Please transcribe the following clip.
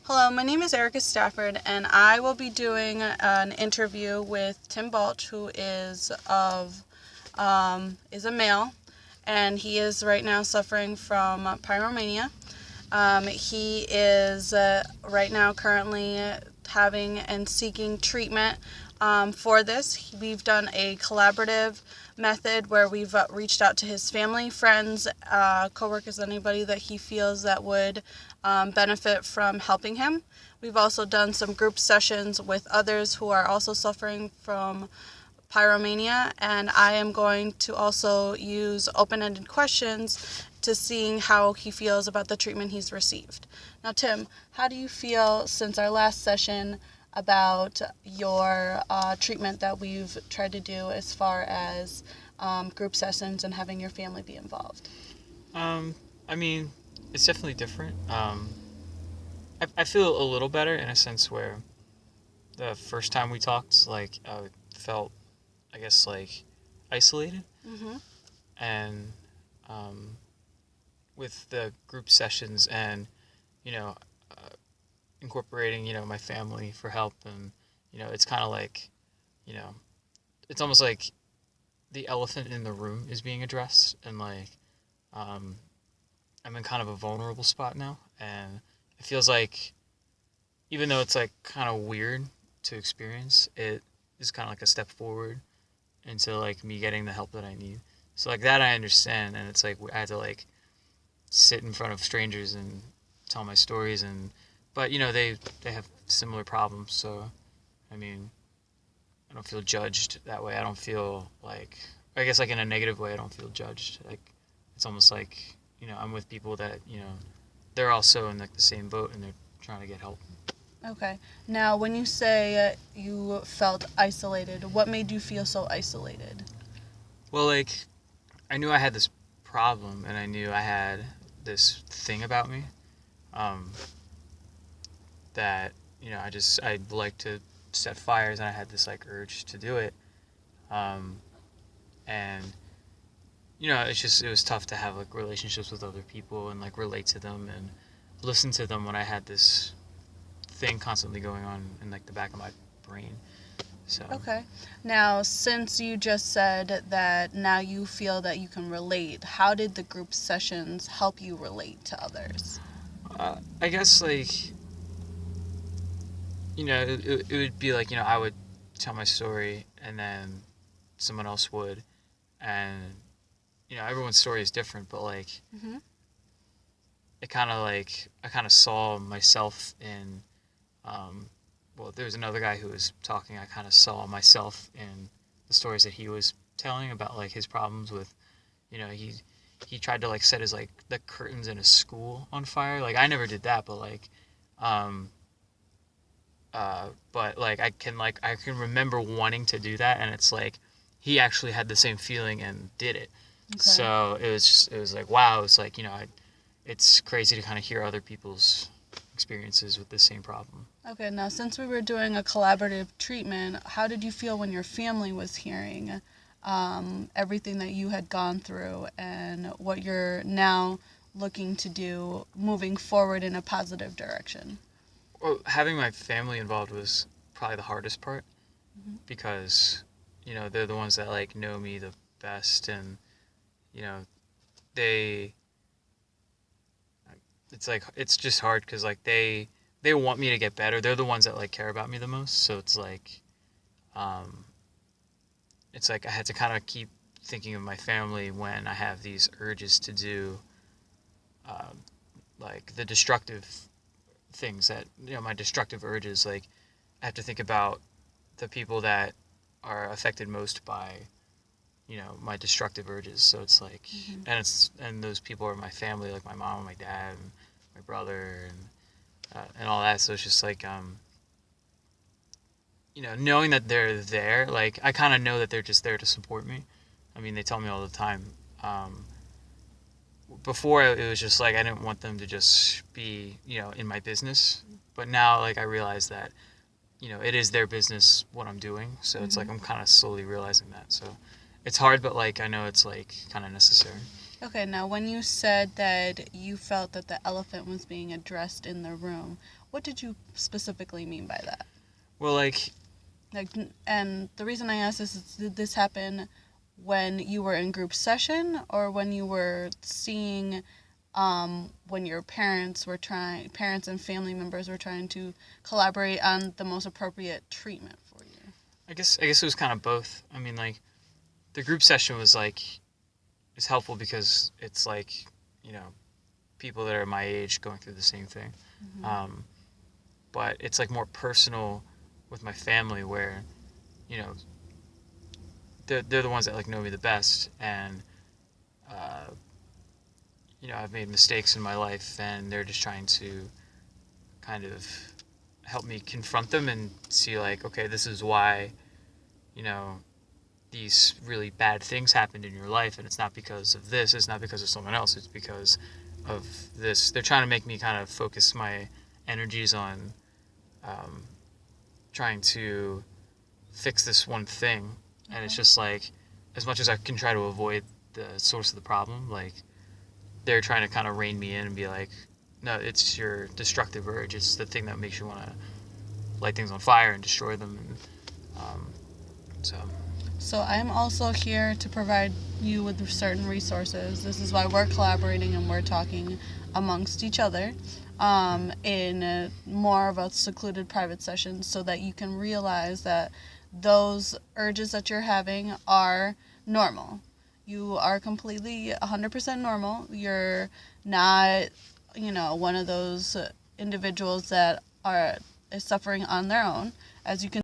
Hello, my name is Erica Stafford, and I will be doing an interview with Tim Balch, who is a male, and he is right now suffering from pyromania. He is right now currently having and seeking treatment for this. We've done a collaborative method where we've reached out to his family, friends, coworkers, anybody that he feels that would benefit from helping him. We've also done some group sessions with others who are also suffering from pyromania, and I am going to also use open-ended questions to seeing how he feels about the treatment he's received. Now, Tim, how do you feel since our last session about your treatment that we've tried to do as far as group sessions and having your family be involved? I mean, it's definitely different. I feel a little better in a sense where the first time we talked, like, I felt, I guess, like, isolated. Mm-hmm. And with the group sessions and, you know, incorporating, my family for help and, it's kind of like, you know, it's almost like the elephant in the room is being addressed and, like, um, I'm in kind of a vulnerable spot now, and it feels like, even though it's like kind of weird to experience, it is kind of like a step forward into like me getting the help that I need. So like that I understand, and it's like I had to like sit in front of strangers and tell my stories, and but they have similar problems, so I mean I don't feel judged that way. I don't feel like, I guess like in a negative way, I don't feel judged. Like it's almost like I'm with people that they're also in like the same boat and they're trying to get help. Okay. Now, when you say you felt isolated, what made you feel so isolated? Well, like I knew I had this problem and I knew I had this thing about me um, that I like to set fires, and I had this like urge to do it, um, and it was tough to have like relationships with other people and like relate to them and listen to them when I had this thing constantly going on in like the back of my brain. So Okay. Now, since you just said that now you feel that you can relate, how did the group sessions help you relate to others? I guess like it would be like I would tell my story and then someone else would, and everyone's story is different, but like Mm-hmm. it kind of like I kind of saw myself in well, there was another guy who was talking. I kind of saw myself in the stories that he was telling about like his problems with, he tried to like set his like the curtains in a school on fire. Like I never did that, but like, um, but like I can remember wanting to do that, and it's like he actually had the same feeling and did it. Okay. So it was like wow. It's like it's crazy to kind of hear other people's experiences with the same problem. Okay, now since we were doing a collaborative treatment, how did you feel when your family was hearing everything that you had gone through and what you're now looking to do moving forward in a positive direction? Well, having my family involved was probably the hardest part Mm-hmm. because they're the ones that like know me the best, and you know they it's like it's just hard because like they want me to get better. They're the ones that like care about me the most, so um it's like I had to kind of keep thinking of my family when I have these urges to do um, like the destructive things that my destructive urges. Like I have to think about the people that are affected most by my destructive urges. So it's like, Mm-hmm. and those people are my family, like my mom and my dad and my brother and all that. So it's just like knowing that they're there. Like I kind of know that they're just there to support me. I mean, they tell me all the time. Um, Before it was just like I didn't want them to just be in my business, but now like I realize that it is their business what I'm doing. So it's Mm-hmm. like I'm kind of slowly realizing that. So it's hard, but like I know it's like kind of necessary. Okay, now when you said that you felt that the elephant was being addressed in the room, what did you specifically mean by that? Well, like, Like, and the reason I ask this is, did this happen when you were in group session or when you were seeing, when your parents and family members were trying to collaborate on the most appropriate treatment for you? I guess it was kind of both. I mean, like, the group session was like is helpful because it's like, you know, people that are my age going through the same thing. Mm-hmm. Um, but it's like more personal with my family where, you know, they're the ones that like know me the best, and uh, you know, I've made mistakes in my life, and they're just trying to kind of help me confront them and see like, okay, this is why, you know, these really bad things happened in your life, and it's not because of this, it's not because of someone else, it's because of this. They're trying to make me kind of focus my energies on um, trying to fix this one thing, and it's Okay. just like, as much as I can try to avoid the source of the problem, like, they're trying to kind of rein me in and be like, no, it's your destructive urge, it's the thing that makes you want to light things on fire and destroy them, and so So I'm also here to provide you with certain resources. This is why we're collaborating and we're talking amongst each other, in more of a secluded private session, so that you can realize that those urges that you're having are normal. You are completely 100% normal. You're not, one of those individuals that are is suffering on their own. As you can